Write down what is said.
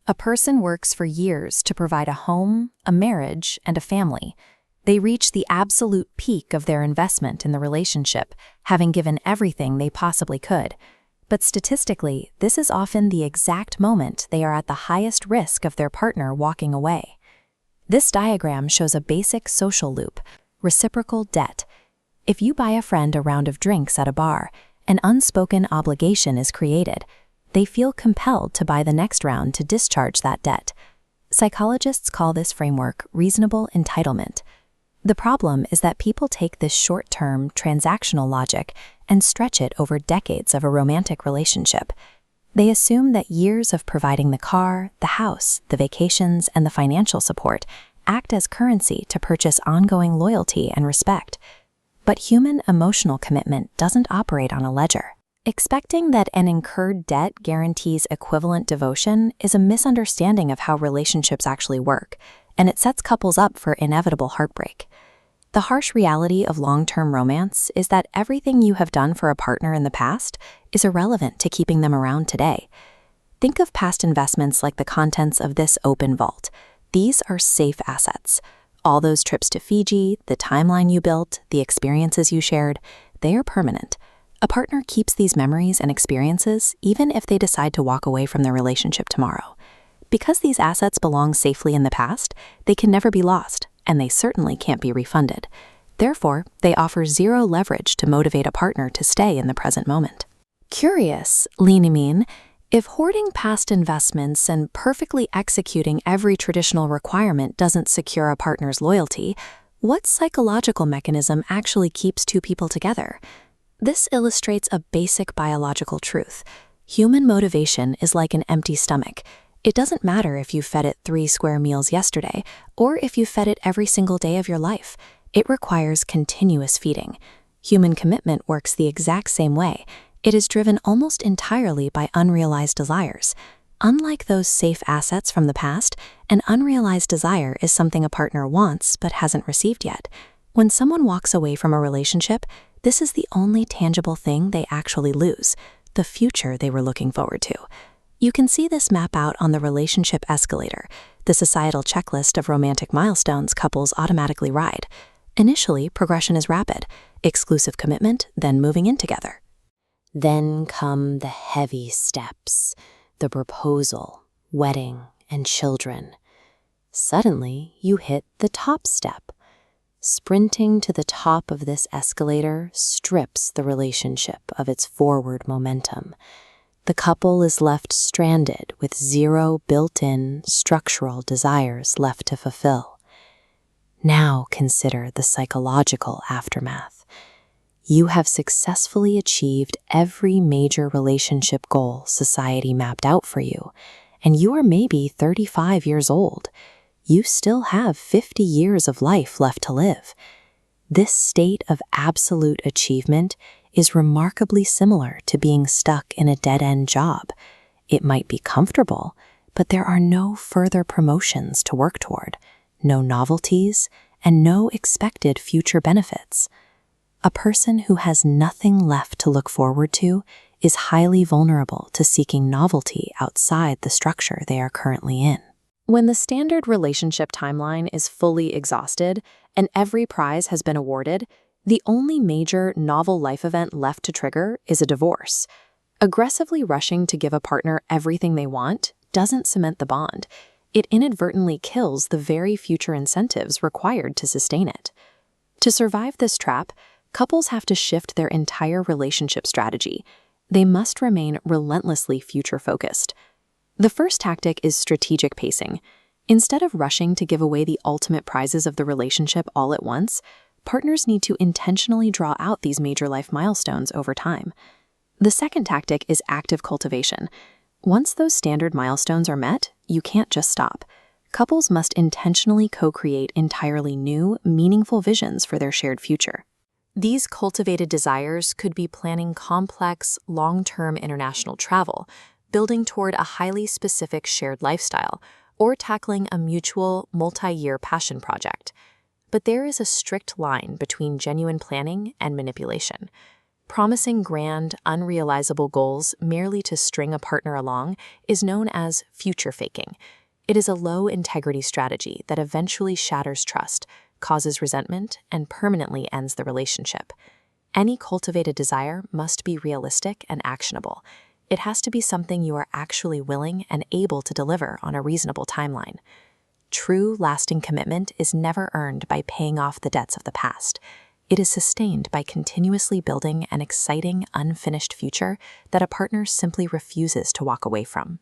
A person works for years to provide a home, a marriage, and a family. They reach the absolute peak of their investment in the relationship, having given everything they possibly could. But statistically, this is often the exact moment they are at the highest risk of their partner walking away. This diagram shows a basic social loop: reciprocal debt. If you buy a friend a round of drinks at a bar, an unspoken obligation is created. They feel compelled to buy the next round to discharge that debt. Psychologists call this framework reasonable entitlement. The problem is that people take this short-term, transactional logic and stretch it over decades of a romantic relationship. They assume that years of providing the car, the house, the vacations, and the financial support act as currency to purchase ongoing loyalty and respect. But human emotional commitment doesn't operate on a ledger. Expecting that an incurred debt guarantees equivalent devotion is a misunderstanding of how relationships actually work, and it sets couples up for inevitable heartbreak. The harsh reality of long-term romance is that everything you have done for a partner in the past is irrelevant to keeping them around today. Think of past investments like the contents of this open vault. These are safe assets. All those trips to Fiji, the timeline you built, the experiences you shared, they are permanent. A partner keeps these memories and experiences even if they decide to walk away from their relationship tomorrow. Because these assets belong safely in the past, they can never be lost, and they certainly can't be refunded. Therefore, they offer zero leverage to motivate a partner to stay in the present moment. Curious, Lean-Mean, if hoarding past investments and perfectly executing every traditional requirement doesn't secure a partner's loyalty, what psychological mechanism actually keeps two people together? This illustrates a basic biological truth. Human motivation is like an empty stomach. It doesn't matter if you fed it 3 square meals yesterday or if you fed it every single day of your life. It requires continuous feeding. Human commitment works the exact same way. It is driven almost entirely by unrealized desires. Unlike those safe assets from the past, an unrealized desire is something a partner wants but hasn't received yet. When someone walks away from a relationship, this is the only tangible thing they actually lose, the future they were looking forward to. You can see this map out on the Relationship Escalator, the societal checklist of romantic milestones couples automatically ride. Initially, progression is rapid: exclusive commitment, then moving in together. Then come the heavy steps, the proposal, wedding, and children. Suddenly, you hit the top step. Sprinting to the top of this escalator strips the relationship of its forward momentum. The couple is left stranded with zero built-in structural desires left to fulfill. Now consider the psychological aftermath. You have successfully achieved every major relationship goal society mapped out for you, and you are maybe 35 years old. You still have 50 years of life left to live. This state of absolute achievement is remarkably similar to being stuck in a dead-end job. It might be comfortable, but there are no further promotions to work toward, no novelties, and no expected future benefits. A person who has nothing left to look forward to is highly vulnerable to seeking novelty outside the structure they are currently in. When the standard relationship timeline is fully exhausted and every prize has been awarded, the only major novel life event left to trigger is a divorce. Aggressively rushing to give a partner everything they want doesn't cement the bond. It inadvertently kills the very future incentives required to sustain it. To survive this trap, couples have to shift their entire relationship strategy. They must remain relentlessly future-focused. The first tactic is strategic pacing. Instead of rushing to give away the ultimate prizes of the relationship all at once, partners need to intentionally draw out these major life milestones over time. The second tactic is active cultivation. Once those standard milestones are met, you can't just stop. Couples must intentionally co-create entirely new, meaningful visions for their shared future. These cultivated desires could be planning complex, long-term international travel, building toward a highly specific shared lifestyle, or tackling a mutual, multi-year passion project. But there is a strict line between genuine planning and manipulation. Promising grand, unrealizable goals merely to string a partner along is known as future faking. It is a low-integrity strategy that eventually shatters trust, causes resentment, and permanently ends the relationship. Any cultivated desire must be realistic and actionable. It has to be something you are actually willing and able to deliver on a reasonable timeline. True, lasting commitment is never earned by paying off the debts of the past. It is sustained by continuously building an exciting, unfinished future that a partner simply refuses to walk away from.